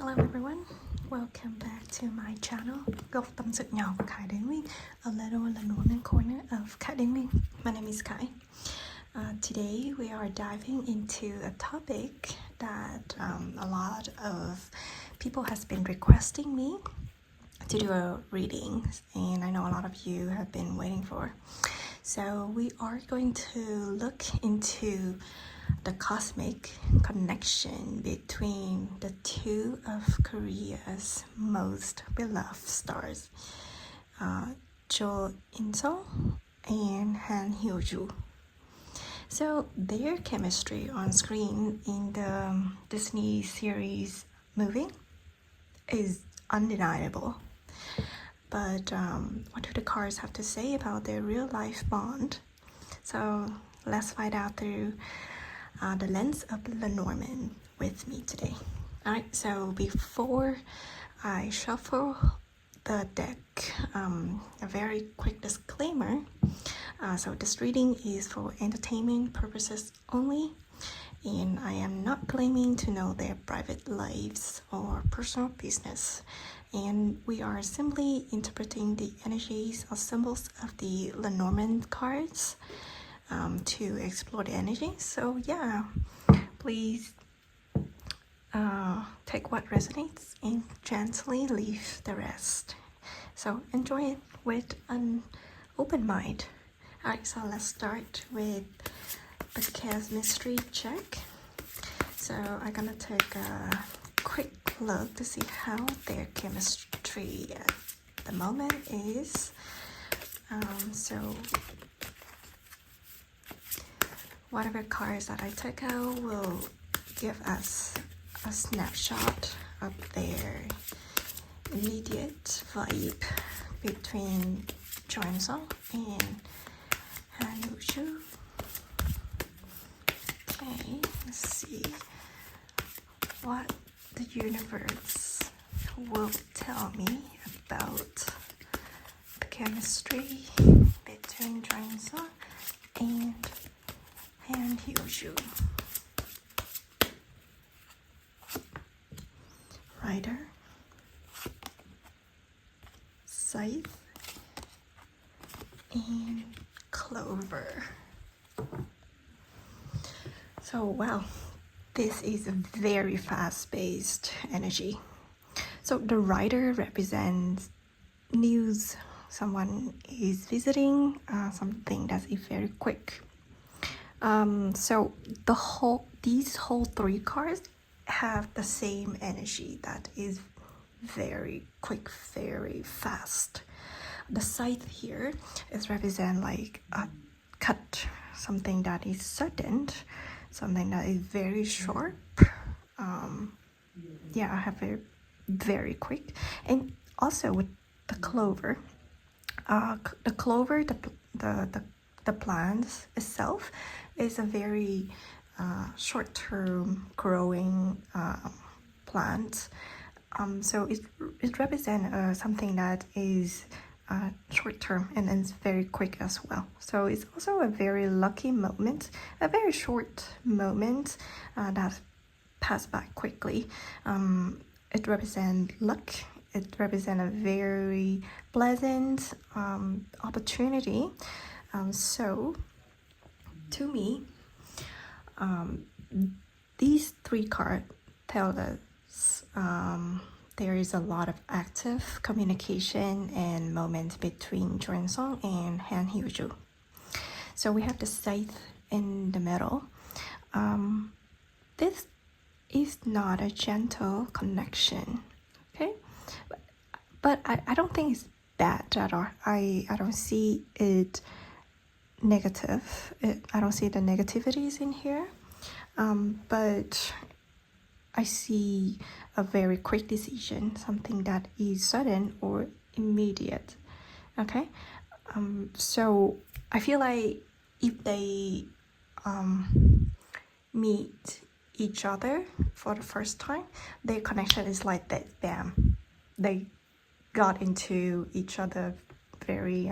Hello everyone, welcome back to my channel Góc tâm sự nhỏ của Khải đến Nguyên, a little Lenormand corner of Khải đến Nguyên. My name is Khải. Today we are diving into a topic that a lot of people has been requesting me to do a reading, and I know a lot of you have been waiting for. So we are going to look into the cosmic connection between the two of Korea's most beloved stars, Hyo Joo and Hyo Joo. So their chemistry on screen in the Disney series movie is undeniable. But what do the cards have to say about their real life bond? So let's find out through the lens of Lenormand with me today. Alright, so before I shuffle the deck, a very quick disclaimer. So this reading is for entertainment purposes only, and I am not claiming to know their private lives or personal business. And we are simply interpreting the energies or symbols of the Lenormand cards to explore the energy. So yeah, please take what resonates and gently leave the rest. So enjoy it with an open mind. Alright, so let's start with the chemistry check. So I'm gonna take a quick look to see how their chemistry at the moment is. So whatever cards that I took out will give us a snapshot of their immediate vibe between Chon and Hyo Joo. Okay, let's see what the universe will tell me about the chemistry between Chon and Hyo Joo. Rider, Scythe, and Clover. So wow, this is a very fast-paced energy. So the rider represents news. Someone is visiting, something that is very quick. So these whole three cards have the same energy that is very quick, very fast. The scythe here is represent like a cut, something that is sudden, something that is very sharp. Yeah, I have a very quick. And also with the clover, the plant itself is a very short-term growing plant. So it represents something that is short-term and it's very quick as well. So it's also a very lucky moment, a very short moment that passed by quickly. It represents luck. It represents a very pleasant opportunity. So to me, these three cards tell us there is a lot of active communication and moments between Chon and Hyo Joo. So we have the scythe in the middle. This is not a gentle connection, okay? But I don't think it's bad at all. I don't see it negative. I don't see the negativities in here. But I see a very quick decision, something that is sudden or immediate. Okay, so I feel like if they meet each other for the first time, their connection is like that. Bam, they got into each other very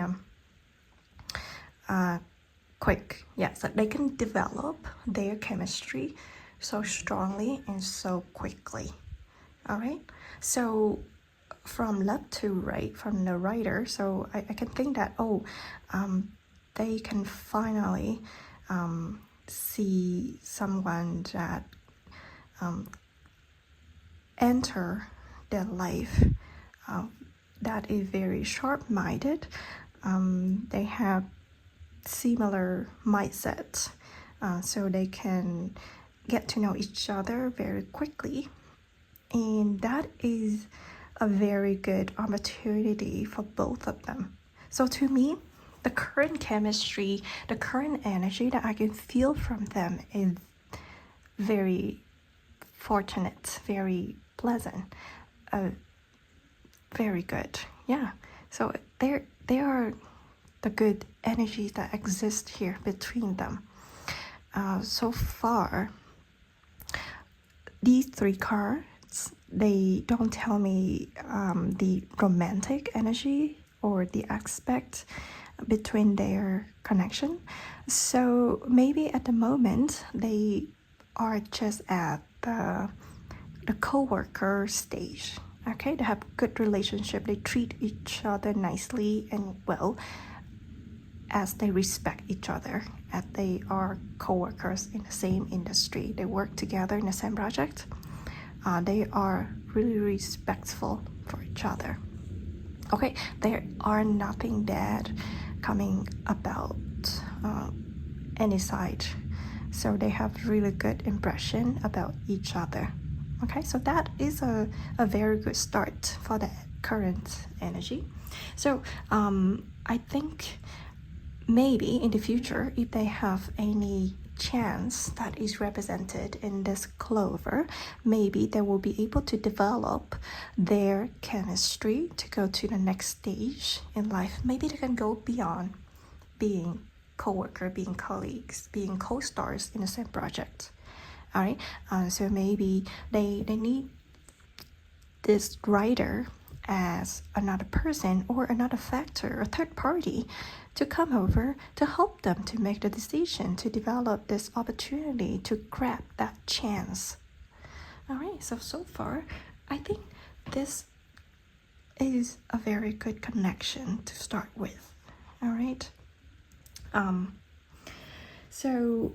quick. Yeah, so they can develop their chemistry so strongly and so quickly. All right. So from left to right, from the writer, so I can think that, they can finally see someone that enter their life that is very sharp-minded. They have similar mindsets, so they can get to know each other very quickly, and that is a very good opportunity for both of them. So to me, the current chemistry, the current energy that I can feel from them is very fortunate, very pleasant, very good. Yeah. So there are the good energies that exist here between them. So far, these three cards, they don't tell me the romantic energy or the aspect between their connection. So maybe at the moment they are just at the co-worker stage. Okay, they have good relationship. They treat each other nicely and well, as they respect each other, as they are co-workers in the same industry. They work together in the same project. They are really respectful for each other. Okay, there are nothing bad coming about any side. So they have really good impression about each other. Okay, so that is a very good start for the current energy. So I think maybe in the future, if they have any chance that is represented in this clover, maybe they will be able to develop their chemistry to go to the next stage in life. Maybe they can go beyond being co-worker, being colleagues, being co-stars in the same project. All right, so maybe they need this writer as another person or another factor, a third party, to come over to help them to make the decision, to develop this opportunity, to grab that chance. All right, so far, I think this is a very good connection to start with. All right. So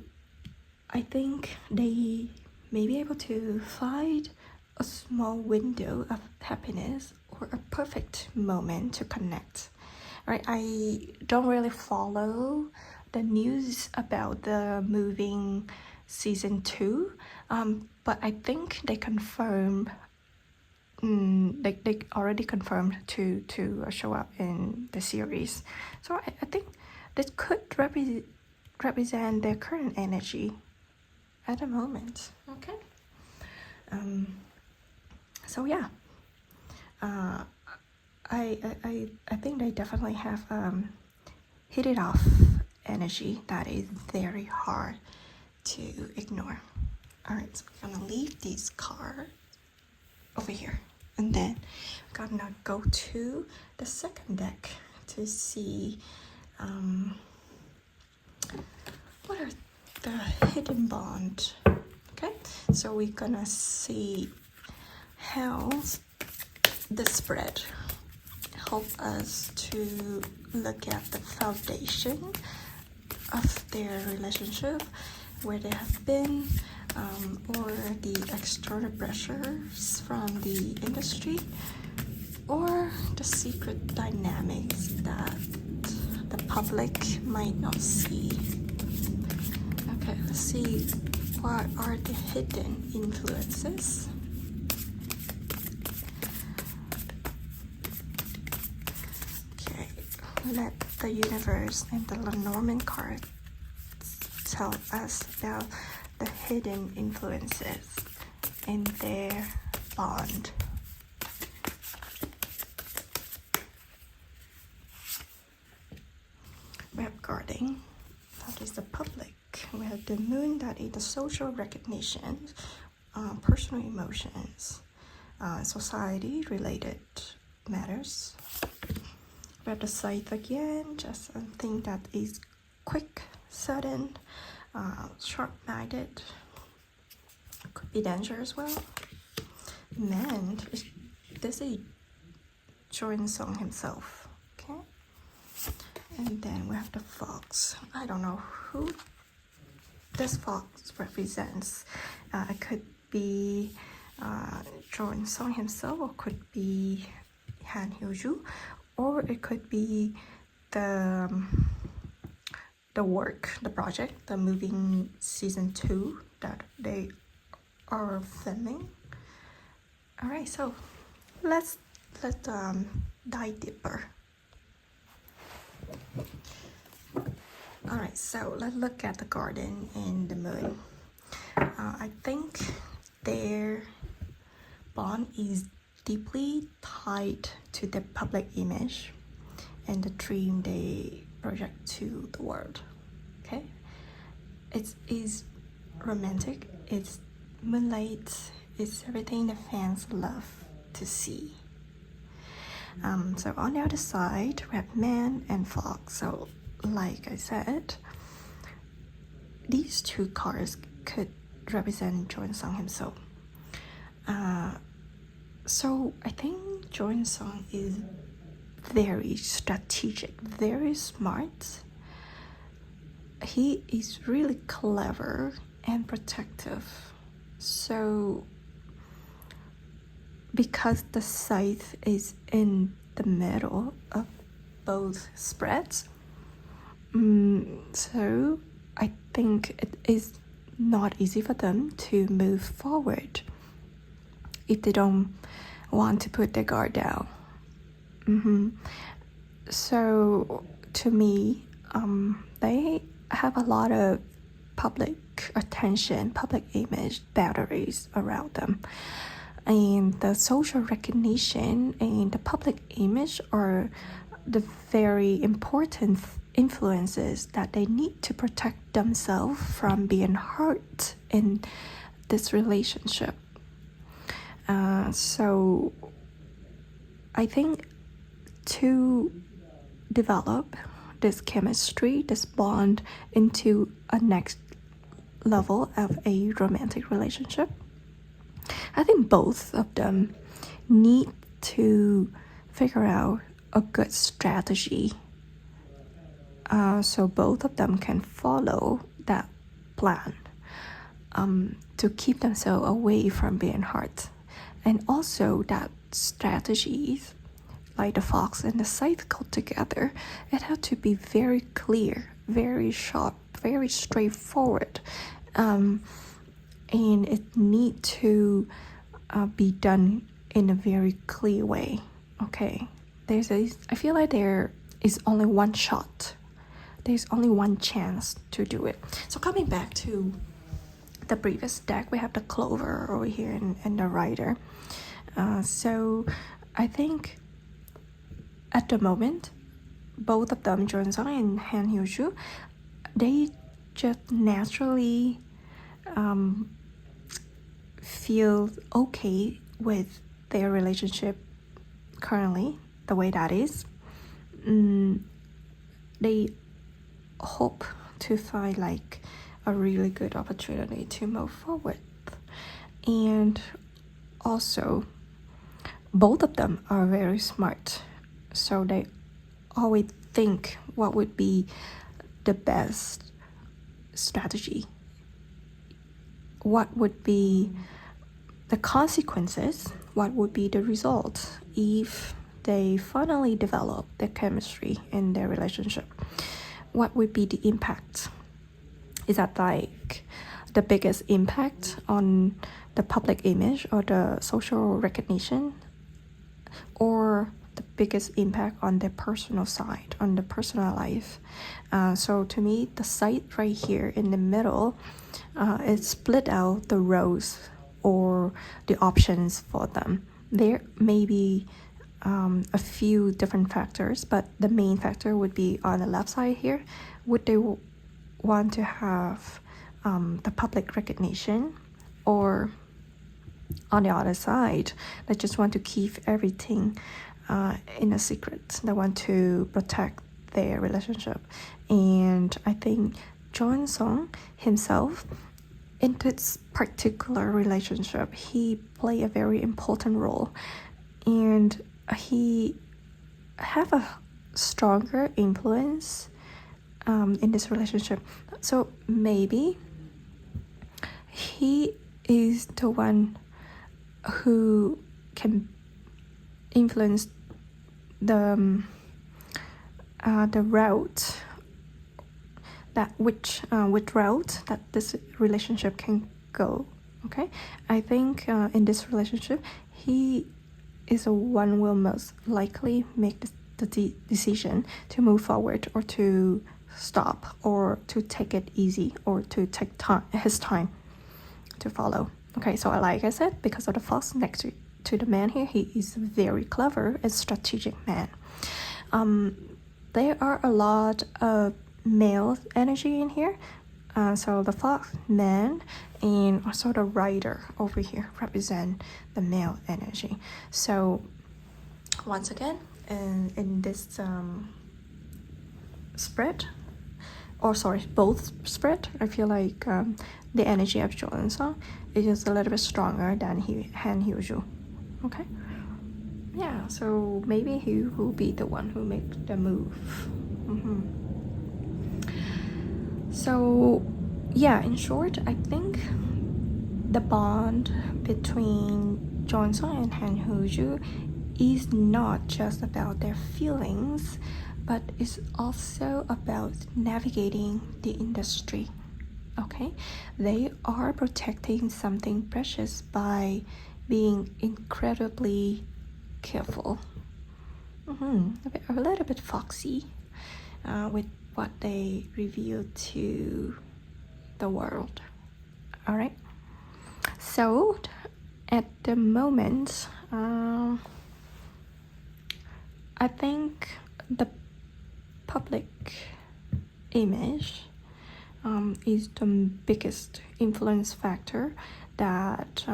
I think they may be able to find a small window of happiness or a perfect moment to connect. Right? I don't really follow the news about the moving season 2, but I think they confirmed. They already confirmed to show up in the series. So I think this could represent their current energy at the moment. Okay. So yeah. I think they definitely have hit it off energy that is very hard to ignore. All right, so we're gonna leave these cards over here, and then we're gonna go to the second deck to see what are the hidden bond. Okay, so we're gonna see how the spread help us to look at the foundation of their relationship, where they have been, or the external pressures from the industry, or the secret dynamics that the public might not see. Okay, let's see what are the hidden influences. Okay, let the universe and the Lenormand card tell us about the hidden influences in their bond. Web guarding, that is the public. We have the moon, that is the social recognition, personal emotions, society related matters. We have the scythe again, just something that is quick, sudden, sharp-minded, could be danger as well. man, this is Choi Sung himself. Okay. And then we have the fox. I don't know who this fox represents. It could be Choi Sung himself, or could be Hyo Joo, or it could be the work, the project, the moving season 2 that they are filming. All right, so let's dive deeper. All right, so let's look at the garden and the moon. I think their bond is deeply tied to the public image and the dream they project to the world. Okay, it is romantic, it's moonlight, it's everything the fans love to see. So on the other side we have man and fox. So like I said, these two cards could represent Choi Sung himself. So I think Choi Sung is very strategic, very smart. He is really clever and protective. So because the scythe is in the middle of both spreads, so I think it is not easy for them to move forward if they don't want to put their guard down. So to me, they have a lot of public attention, public image batteries around them, and the social recognition and the public image are the very important influences that they need to protect themselves from being hurt in this relationship. So I think to develop this chemistry, this bond into a next level of a romantic relationship, I think both of them need to figure out a good strategy, so both of them can follow that plan to keep themselves away from being hurt. And also that strategies like the fox and the scythe go together, it had to be very clear, very sharp, very straightforward, and it need to be done in a very clear way. Okay, I feel like there is only one shot, there's only one chance to do it. So coming back to the previous deck, we have the clover over here and the rider. So I think at the moment, both of them, Choi Sung and Hyo Joo, they just naturally feel okay with their relationship currently, the way that is. They hope to find like a really good opportunity to move forward. And also, both of them are very smart, so they always think what would be the best strategy, what would be the consequences, what would be the result if they finally develop their chemistry in their relationship. What would be the impact? Is that like the biggest impact on the public image or the social recognition, or the biggest impact on their personal side, on the personal life? So to me, the site right here in the middle, it split out the roles or the options for them. There may be a few different factors, but the main factor would be on the left side here. Would they want to have the public recognition, or on the other side, they just want to keep everything in a secret? They want to protect their relationship. And I think Choi Sung himself in this particular relationship, he played a very important role, and he have a stronger influence in this relationship. So maybe he is the one who can influence the route that which route that this relationship can go. Okay, I think in this relationship, he is the one who will most likely make the decision to move forward or to stop or to take it easy or to take his time to follow. Okay, so like I said, because of the fox next to the man here, he is very clever and strategic man. There are a lot of male energy in here. So the fox man and also the rider over here represent the male energy. So once again, in this spread, both spread, I feel like the energy of Joan Song is just a little bit stronger than Hyo Joo. Okay, yeah, so maybe he will be the one who makes the move. So yeah, in short, I think the bond between Joan Song and Hyo Joo is not just about their feelings, but it's also about navigating the industry. Okay, they are protecting something precious by being incredibly careful, a little bit foxy with what they reveal to the world. All right, so at the moment, I think the public image is the biggest influence factor that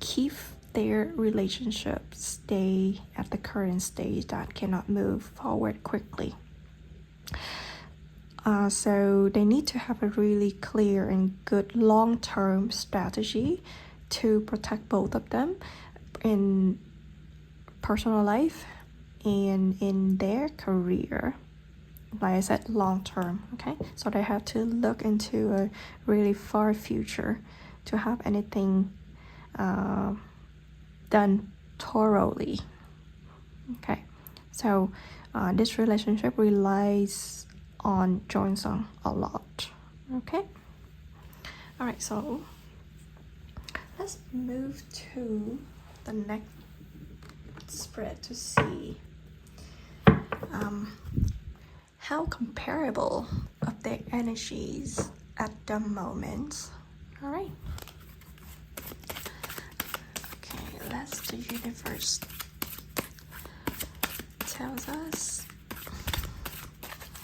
keep their relationship stay at the current stage that cannot move forward quickly. So they need to have a really clear and good long-term strategy to protect both of them in personal life and in their career. Like I said, long-term, okay? So they have to look into a really far future to have anything done thoroughly. Okay, so this relationship relies on Joan Song a lot. Okay, all right, so let's move to the next spread to see how comparable of their energies at the moment. All right. That's the universe tells us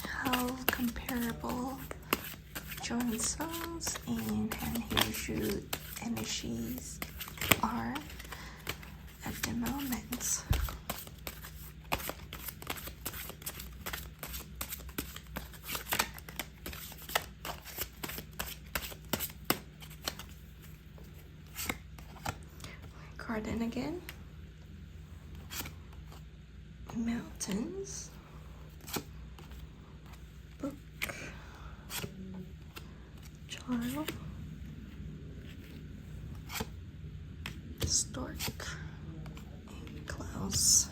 how comparable Joan Song's and Hyo Joo energies are at the moment. Garden again, mountains, book, child, stork, and clouds.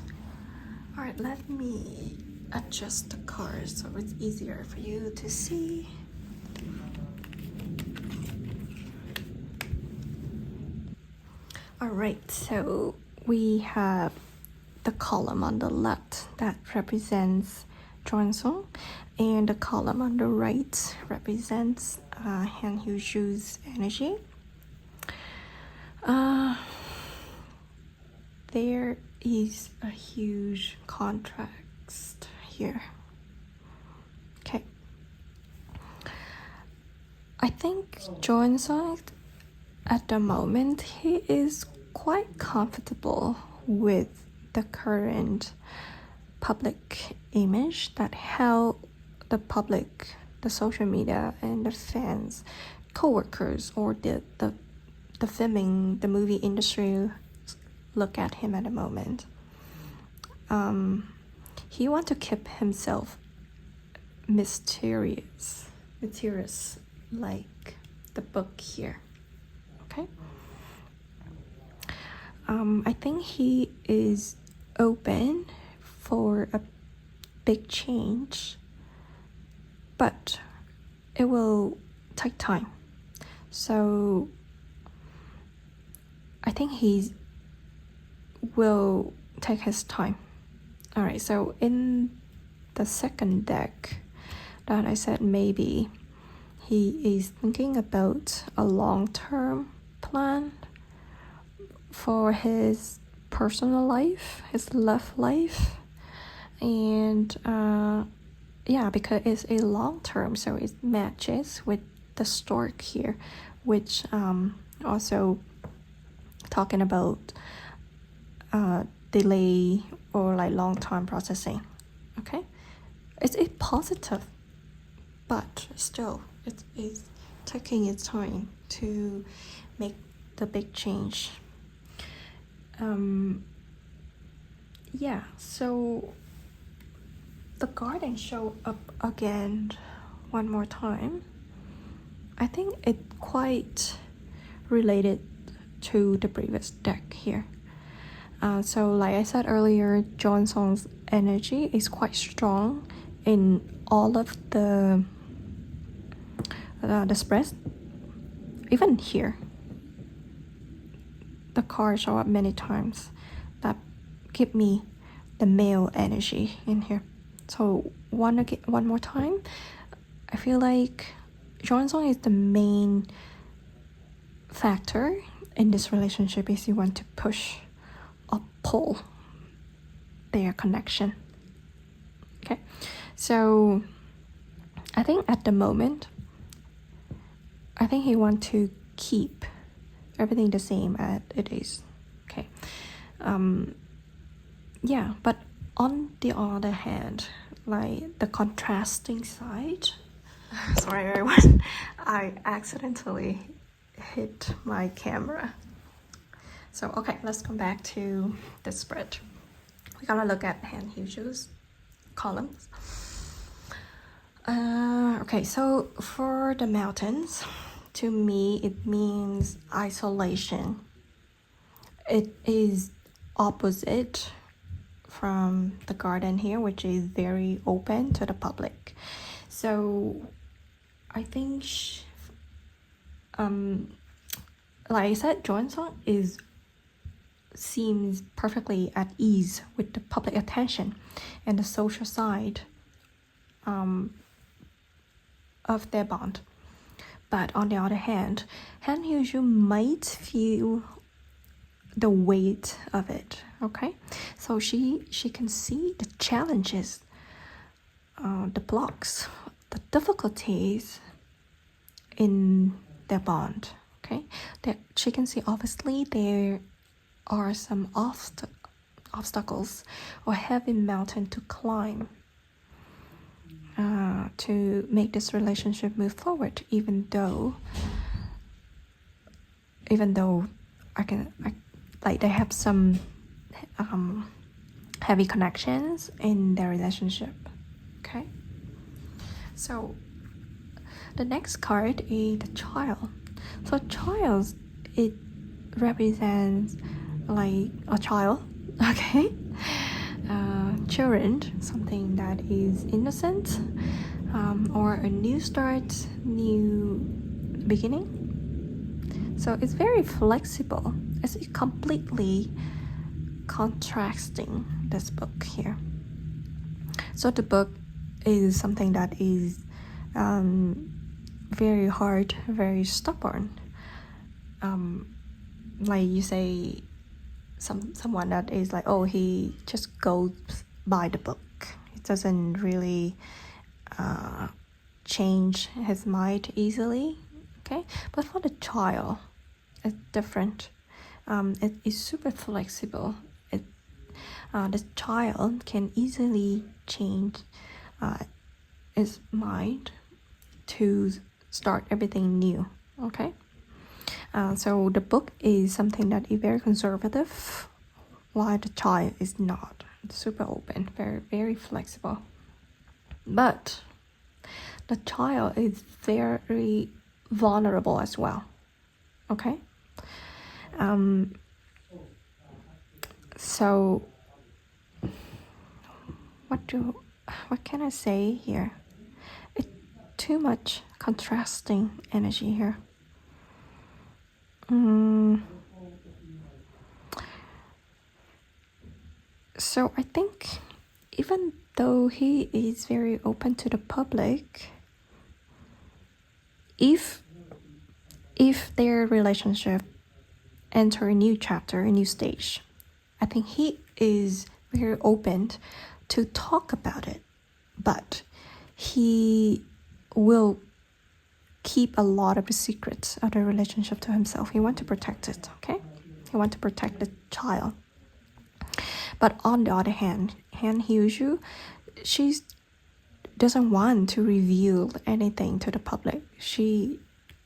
All right, let me adjust the cards so it's easier for you to see. Alright, so we have the column on the left that represents Joan Song, and the column on the right represents Hyo Joo's energy. There is a huge contrast here. Okay. I think Joan Song at the moment, he is quite comfortable with the current public image that how the public, the social media and the fans co-workers or the filming, the movie industry look at him at the moment. He wants to keep himself mysterious like the book here. Okay. I think he is open for a big change, but it will take time. So I think he will take his time. All right, so in the second deck that I said maybe he is thinking about a long-term plan for his personal life, his love life, and yeah, because it's a long term, so it matches with the stork here, which also talking about delay or like long time processing. Okay, it's a positive, but still it is taking its time to make the big change. Yeah, so the garden show up again one more time. I think it's quite related to the previous deck here. So like I said earlier, Johnson's energy is quite strong in all of the spreads. Even here, the cards show up many times that give me the male energy in here. So one more time, I feel like Johnson is the main factor in this relationship is you want to push or pull their connection. Okay, so I think at the moment, I think he wants to keep everything the same as it is. Okay, yeah, but on the other hand, like the contrasting side, sorry everyone, I accidentally hit my camera. So okay, let's come back to the spread. We're gonna look at Hyo Joo's columns. Okay, so for the mountains, to me it means isolation. It is opposite from the garden here, which is very open to the public. So I think like I said, Johnson seems perfectly at ease with the public attention and the social side of their bond. But on the other hand, Hyo Joo might feel the weight of it. Okay, so she can see the challenges, the blocks, the difficulties in their bond. Okay, that she can see obviously there are some obstacles or heavy mountain to climb to make this relationship move forward, even though like they have some heavy connections in their relationship. Okay, so the next card is the child. So child, it represents like a child. Okay, children, something that is innocent, or a new start, new beginning. So it's very flexible. It's completely contrasting this book here. So the book is something that is very hard, very stubborn. Like you say, someone that is like, oh, he just goes by the book. It doesn't really change his mind easily. Okay, but for the child, it's different. It is super flexible. The child can easily change its mind to start everything new. Okay. So the book is something that is very conservative, while the child is not. It's super open, very, very flexible. But the child is very vulnerable as well. Okay. So what can I say here? It's too much contrasting energy here. So I think even though he is very open to the public, if their relationship enter a new chapter, a new stage, I think he is very open to talk about it, but he will keep a lot of the secrets of the relationship to himself. He wants to protect it, okay? He wants to protect the child. But on the other hand, Hyo Joo, she doesn't want to reveal anything to the public. She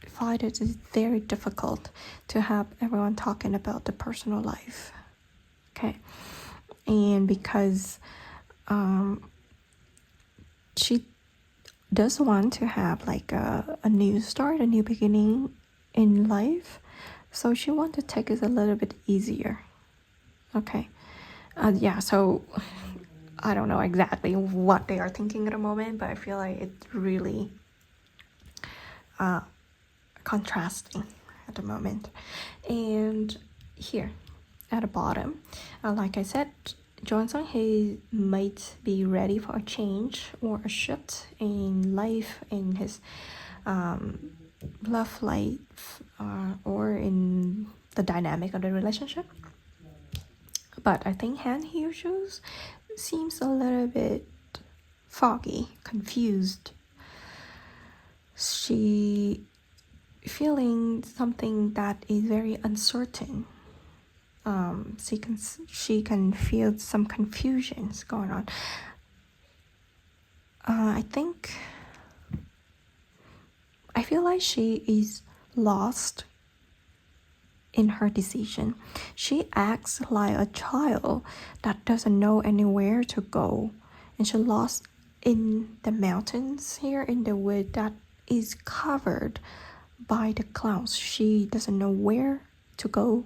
finds it very difficult to have everyone talking about the personal life. Okay. And because she does want to have like a new start, a new beginning in life. So she wants to take it a little bit easier. Okay. So I don't know exactly what they are thinking at the moment, but I feel like it's really contrasting at the moment. And here at the bottom, like I said, Johnson, he might be ready for a change or a shift in life, in his love life, or in the dynamic of the relationship. But I think Hyo Joo seems a little bit foggy, confused. She feeling something that is very uncertain. She can feel some confusions going on. I feel like she is lost in her decision. She acts like a child that doesn't know anywhere to go, and she lost in the mountains here in the wood that is covered by the clouds. She doesn't know where to go,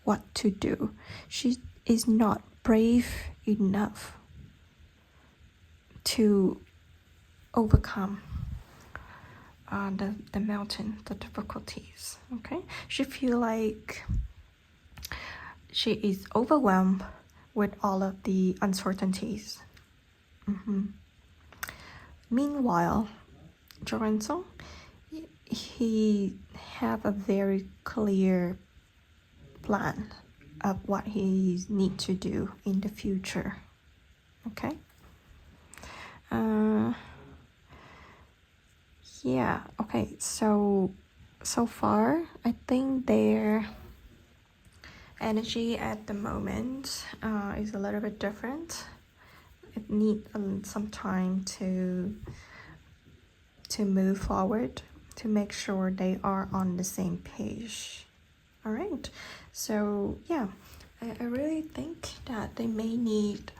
what to do. She is not brave enough to overcome the mountain, the difficulties. Okay, she feel like she is overwhelmed with all of the uncertainties. Meanwhile, Joransson, he have a very clear plan of what he need to do in the future. Okay. Okay, so far I think their energy at the moment is a little bit different. It needs some time to move forward, to make sure they are on the same page. All right, so yeah, I really think that they may need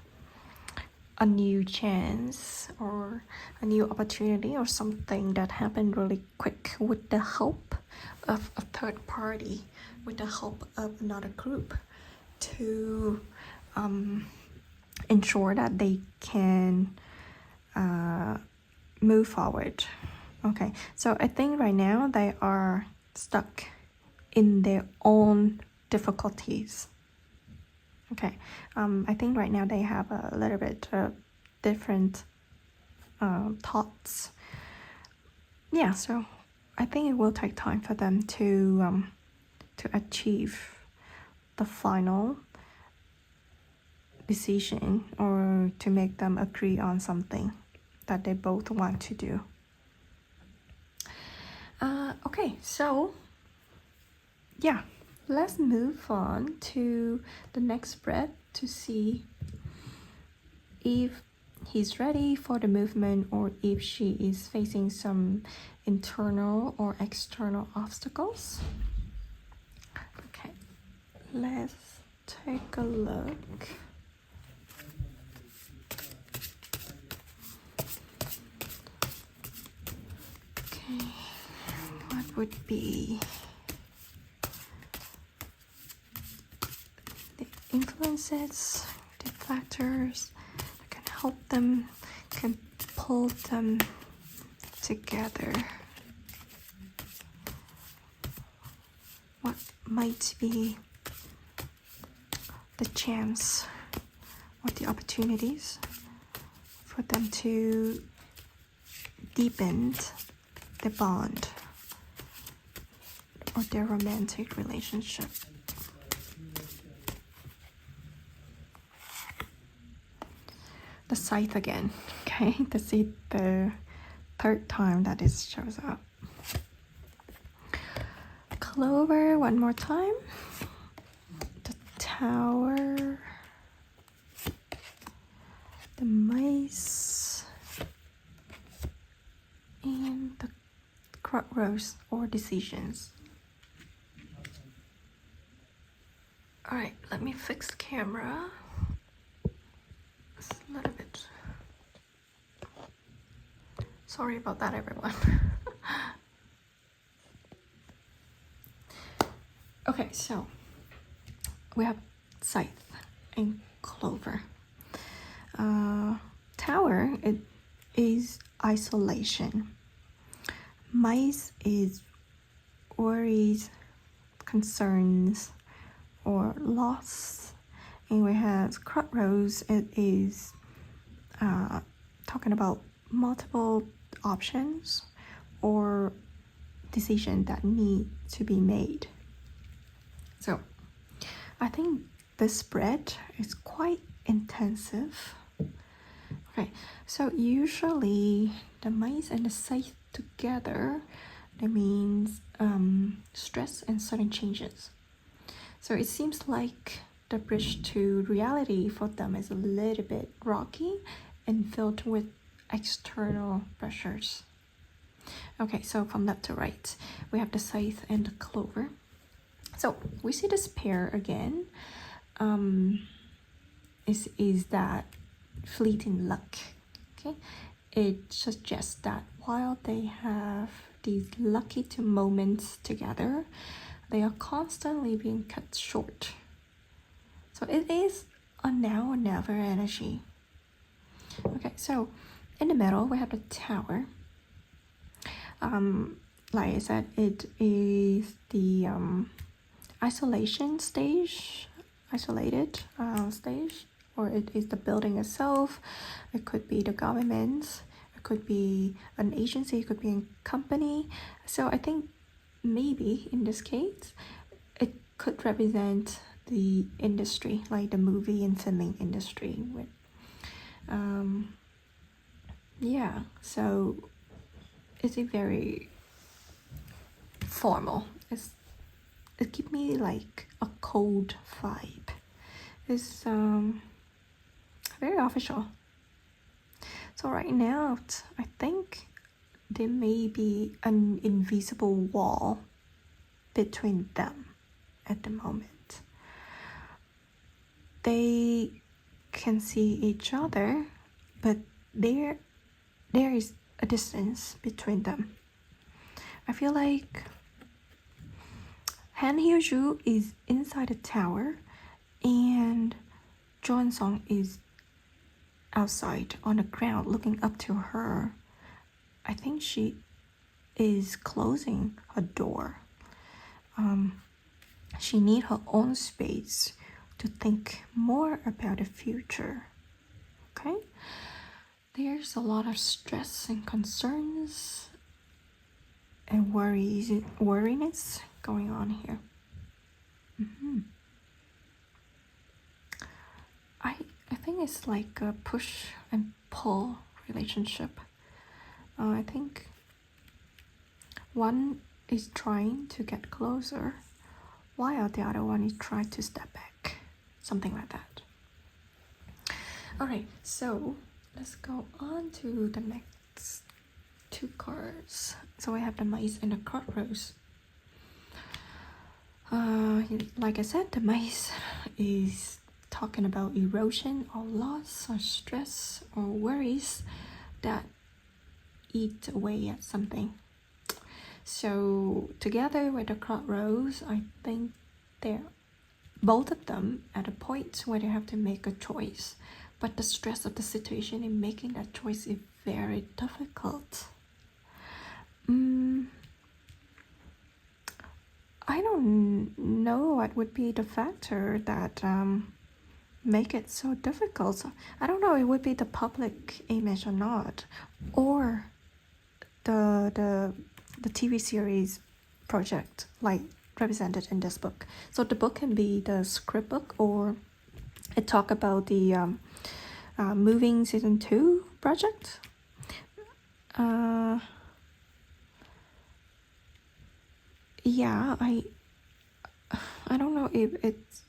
a new chance or a new opportunity or something that happened really quick with the help of a third party, with the help of another group, to ensure that they can move forward. Okay, so I think right now they are stuck in their own difficulties. Okay, I think right now they have a little bit different thoughts. Yeah, so I think it will take time for them to achieve the final decision, or to make them agree on something that they both want to do. Okay, so yeah, let's move on to the next spread to see if he's ready for the movement or if she is facing some internal or external obstacles. Okay, let's take a look. Okay, what would be the influences, the factors that can help them, can pull them together? What might be the chance or the opportunities for them to deepen the bond or their romantic relationship? The scythe again, okay? This is the third time that it shows up. Clover one more time. The tower. The mice. And the crossroads or decisions. Alright, let me fix the camera. It's a little bit. Sorry about that, everyone. Okay, so we have scythe and clover. Tower, it is isolation. Mice is worries, concerns, or loss. And we have crossroads, it is talking about multiple options or decisions that need to be made. So I think this spread is quite intensive. Okay, so usually the mice and the scythe together, that means stress and sudden changes. So it seems like the bridge to reality for them is a little bit rocky and filled with external pressures. Okay, so from left to right, we have the scythe and the clover. So we see this pair again. Is that fleeting luck? Okay, it suggests that while they have these lucky two moments together, they are constantly being cut short. So it is a now or never energy. Okay, so in the middle we have the tower. Like I said, it is the isolation stage, isolated stage, or it is the building itself. It could be the government, it could be an agency, it could be a company. So I think maybe in this case it could represent the industry, like the movie and filming industry with yeah, so it's a very formal. It gives me like a cold vibe. It's very official. So right now I think there may be an invisible wall between them at the moment. They can see each other, but there is a distance between them. I feel like Hyo Joo is inside the tower and Joon is outside on the ground looking up to her. I think she is closing her door. She needs her own space to think more about the future. Okay? There's a lot of stress and concerns and worriness going on here. I think it's like a push and pull relationship. I think one is trying to get closer while the other one is trying to step back. Something like that. Alright, so let's go on to the next two cards. So I have the mice and the crossroads. Like I said, the mice is talking about erosion or loss or stress or worries that eat away at something. So together with the crossroads, I think they're both of them at a point where they have to make a choice, but the stress of the situation in making that choice is very difficult. I don't know what would be the factor that make it so difficult. So I don't know, it would be the public image or not, or the TV series project like represented in this book. So the book can be the script book, or it talk about the moving season 2 project. Yeah, I don't know if it's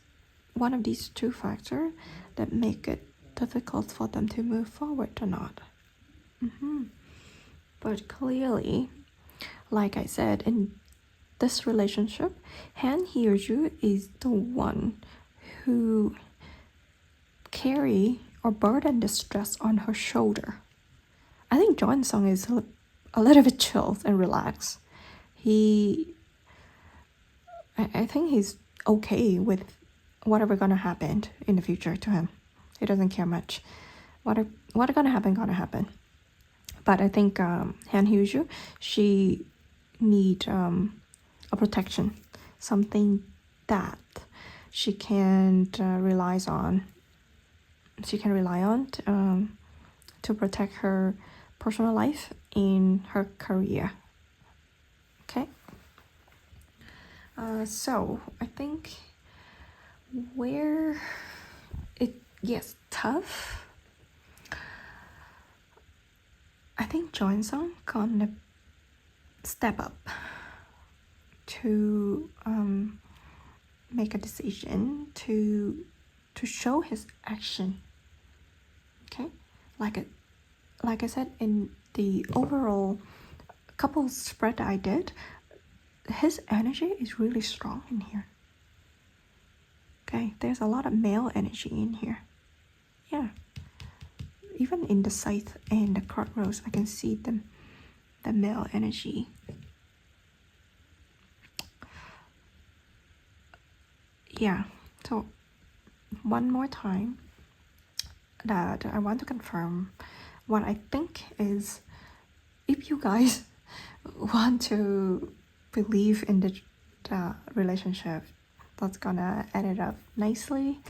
one of these two factors that make it difficult for them to move forward or not. But clearly, like I said, in this relationship, Hyo Joo is the one who carry or burden the stress on her shoulder. I think Join-sung is a little bit chilled and relaxed. I think he's okay with whatever gonna happen in the future to him. He doesn't care much. What gonna happen. But I think Hyo Joo, she need a protection, something that she can rely on. She can rely on to protect her personal life in her career. Okay. So I think where it gets tough, I think Join-sung gonna step up to make a decision to show his action. Okay, like I said in the overall couple spread that I did, his energy is really strong in here. Okay, there's a lot of male energy in here. Yeah, even in the scythe and the crossroads, I can see the male energy. Yeah, so one more time that I want to confirm what I think is, if you guys want to believe in the relationship that's gonna end it up nicely,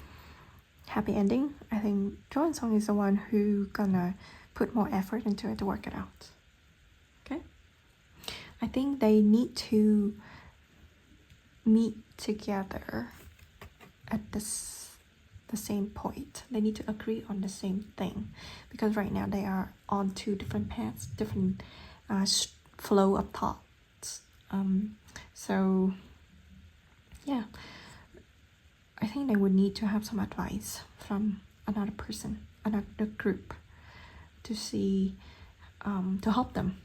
happy ending, I think Join-sung is the one who gonna put more effort into it to work it out. Okay, I think they need to meet together at the same point. They need to agree on the same thing, because right now they are on two different paths, different flow of thoughts. So yeah, I think they would need to have some advice from another person, another group, to see to help them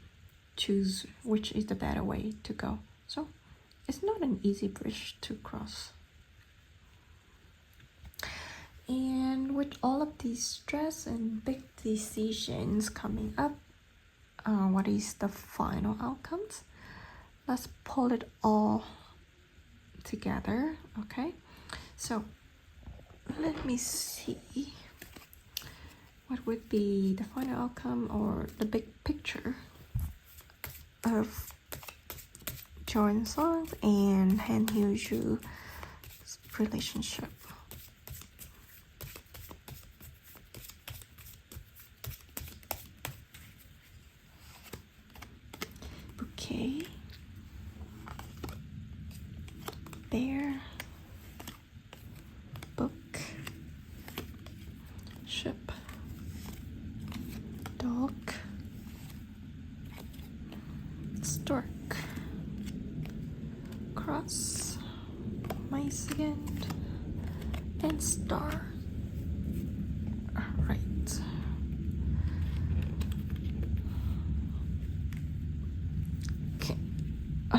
choose which is the better way to go. So it's not an easy bridge to cross. And with all of these stress and big decisions coming up, what is the final outcomes? Let's pull it all together. Okay, so let me see what would be the final outcome or the big picture of Join-sung and Hyo Joo's relationship. Okay, bear, book, ship, dog, stork, cross, mice again, and star. Alright,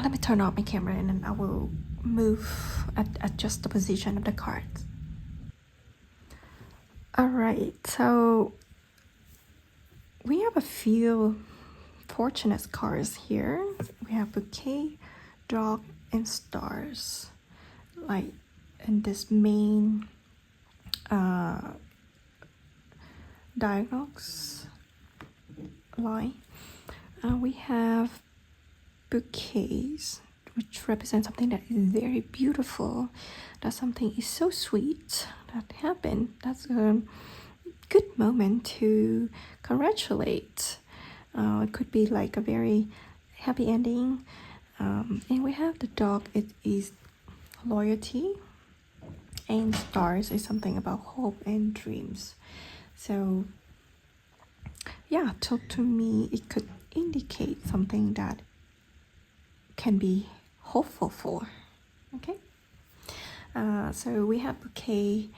let me turn off my camera and then I will adjust the position of the cards. Alright, so we have a few fortunate cards here. We have bouquet, dog, and stars. Like in this main dialogues line, we have bouquets, which represent something that is very beautiful, that something is so sweet that happened. That's a good moment to congratulate. It could be like a very happy ending. And we have the dog, it is loyalty, and stars is something about hope and dreams. So yeah, to me it could indicate something that can be hopeful for. Okay, so we have bouquet,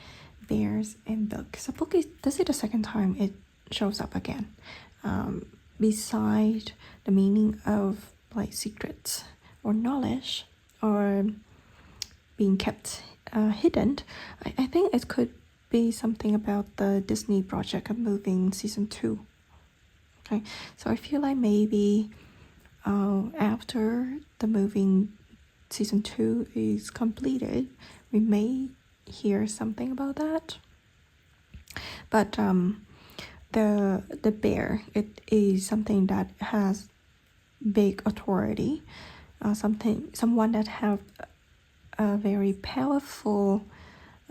bears, and book. So book is, this is the second time it shows up again. Beside the meaning of like secrets or knowledge or being kept hidden, I think it could be something about the Disney project of moving season 2. Okay, so I feel like maybe after the moving season 2 is completed, we may hear something about that. But the bear, it is something that has big authority, someone that have a very powerful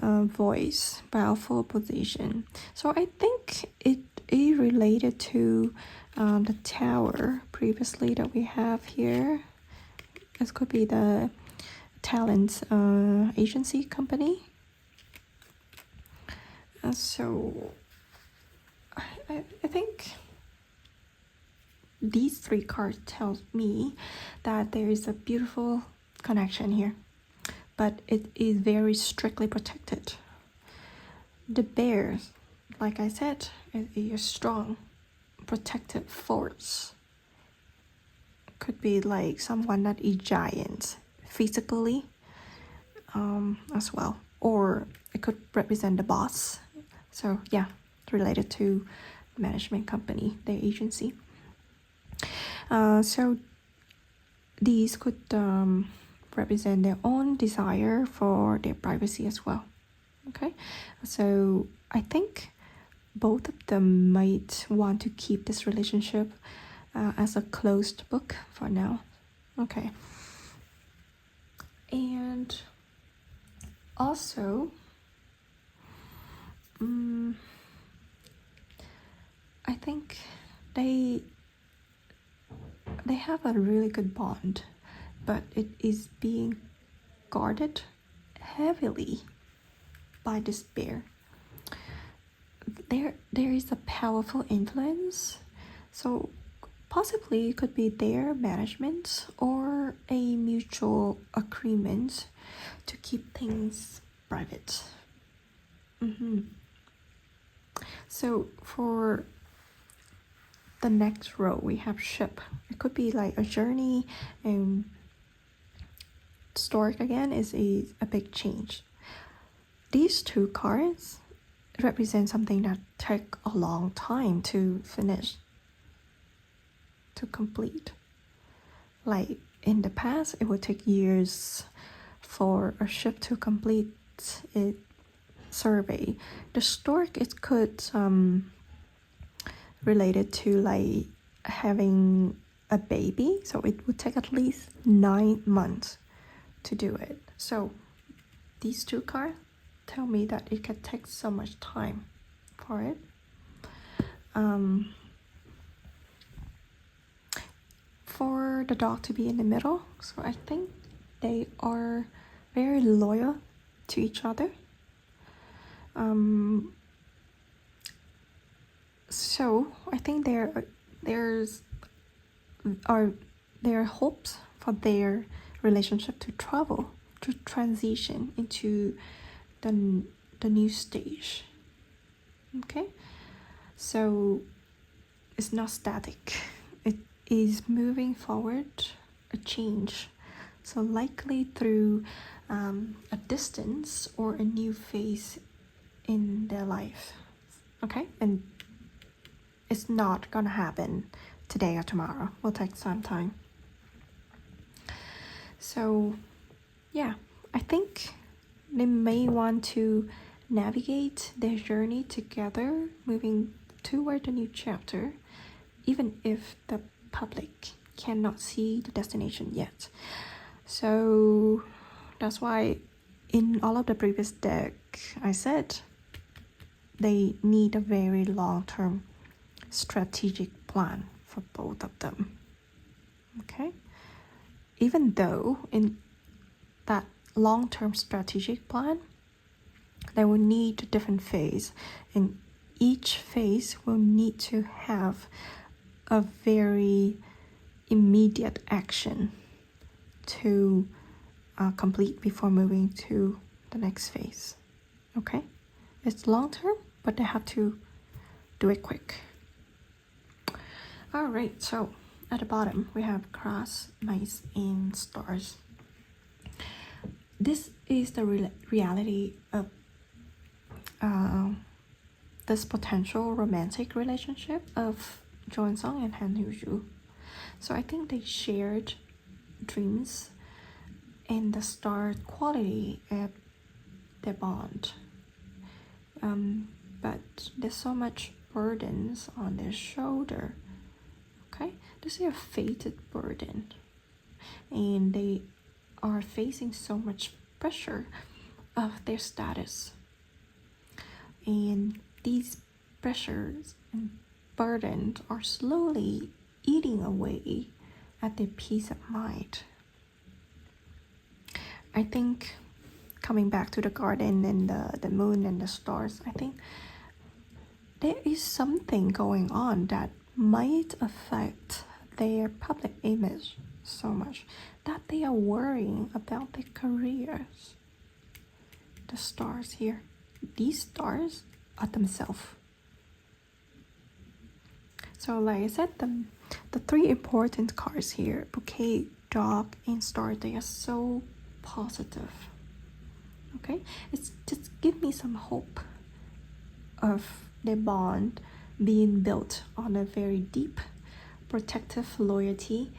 voice, powerful position. So I think it is related to the tower previously that we have here. This could be the talent agency company. So I think these 3 cards tell me that there is a beautiful connection here, but it is very strictly protected. The bears, like I said, it is a strong protective force. Could be like someone that is giant physically as well, or it could represent the boss. So yeah, related to management company, their agency. So these could represent their own desire for their privacy as well. Okay, so I think both of them might want to keep this relationship as a closed book for now. Okay, and also I think they have a really good bond, but it is being guarded heavily by this bear. There is a powerful influence, so possibly it could be their management or a mutual agreement to keep things private. So for the next row, we have ship. It could be like a journey, and stork again is a big change. These 2 cards represent something that take a long time to finish, to complete. Like in the past, it would take years for a ship to complete its survey. The stork, it could related to like having a baby, so it would take at least 9 months to do it. So these 2 cards tell me that it can take so much time for it. For the dog to be in the middle, so I think they are very loyal to each other. So I think there are hopes for their relationship to travel, to transition into the new stage. Okay, so it's not static, it is moving forward, a change. So likely through a distance or a new phase in their life. Okay? And it's not gonna happen today or tomorrow. Will take some time. So yeah, I think they may want to navigate their journey together, moving toward a new chapter, even if the public cannot see the destination yet. So that's why in all of the previous deck I said they need a very long-term strategic plan for both of them. Okay? Even though in that long-term strategic plan, they will need a different phase, and each phase will need to have a very immediate action to complete before moving to the next phase. Okay? It's long-term, but they have to do it quick. Alright, so at the bottom we have cross, mice, and stars. This is the reality of this potential romantic relationship of Jo In-sung and Hyo Joo. So I think they shared dreams and the star quality at their bond. But there's so much burdens on their shoulder. Okay, this is a fated burden, and they are facing so much pressure of their status, and these pressures and burdens are slowly eating away at their peace of mind. I think coming back to the garden and the moon and the stars, I think there is something going on that might affect their public image so much that they are worrying about their careers. The stars here, these stars are themselves. So like I said, the three important cards here, bouquet, dog, and star, they are so positive. Okay, it's just give me some hope of their bond being built on a very deep, protective loyalty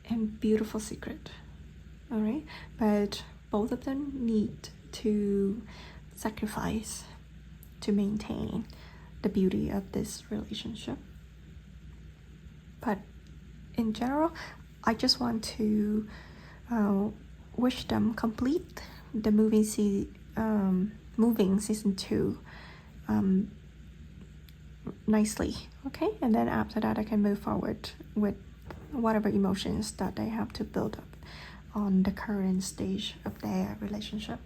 and beautiful secret. All right, but both of them need to sacrifice to maintain the beauty of this relationship. But in general, I just want to wish them complete the moving season 2 nicely, okay? And then after that I can move forward with whatever emotions that they have to build up on the current stage of their relationship.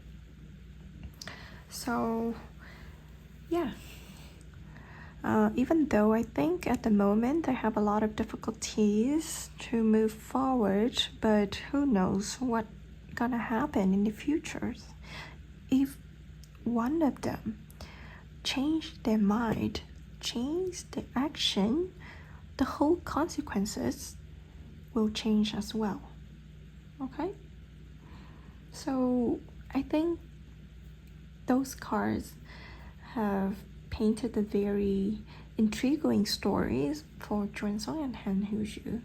So yeah, even though I think at the moment I have a lot of difficulties to move forward, but who knows what's gonna happen in the future. If one of them change their mind, change their action, the whole consequences will change as well. Okay? So I think those cards have painted a very intriguing stories for Jo In-sung and Hyo Joo.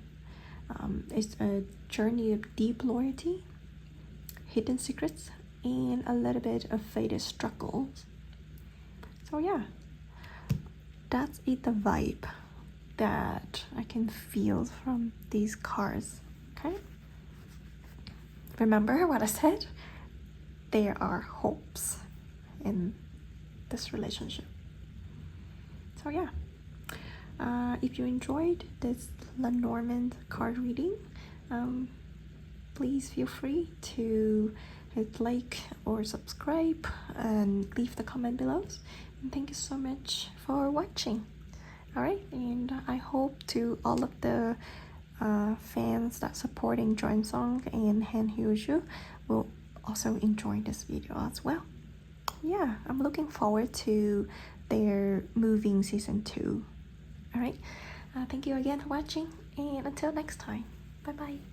It's a journey of deep loyalty, hidden secrets, and a little bit of faded struggles. So yeah, that's it, the vibe that I can feel from these cards. Okay, remember what I said? There are hopes in this relationship. So yeah, if you enjoyed this Lenormand card reading, please feel free to hit like or subscribe and leave the comment below. And thank you so much for watching. Alright, and I hope to all of the fans that supporting Jo In-sung and Hyo Joo will also enjoy this video as well. Yeah, I'm looking forward to their moving season 2. Alright, thank you again for watching, and until next time, bye bye.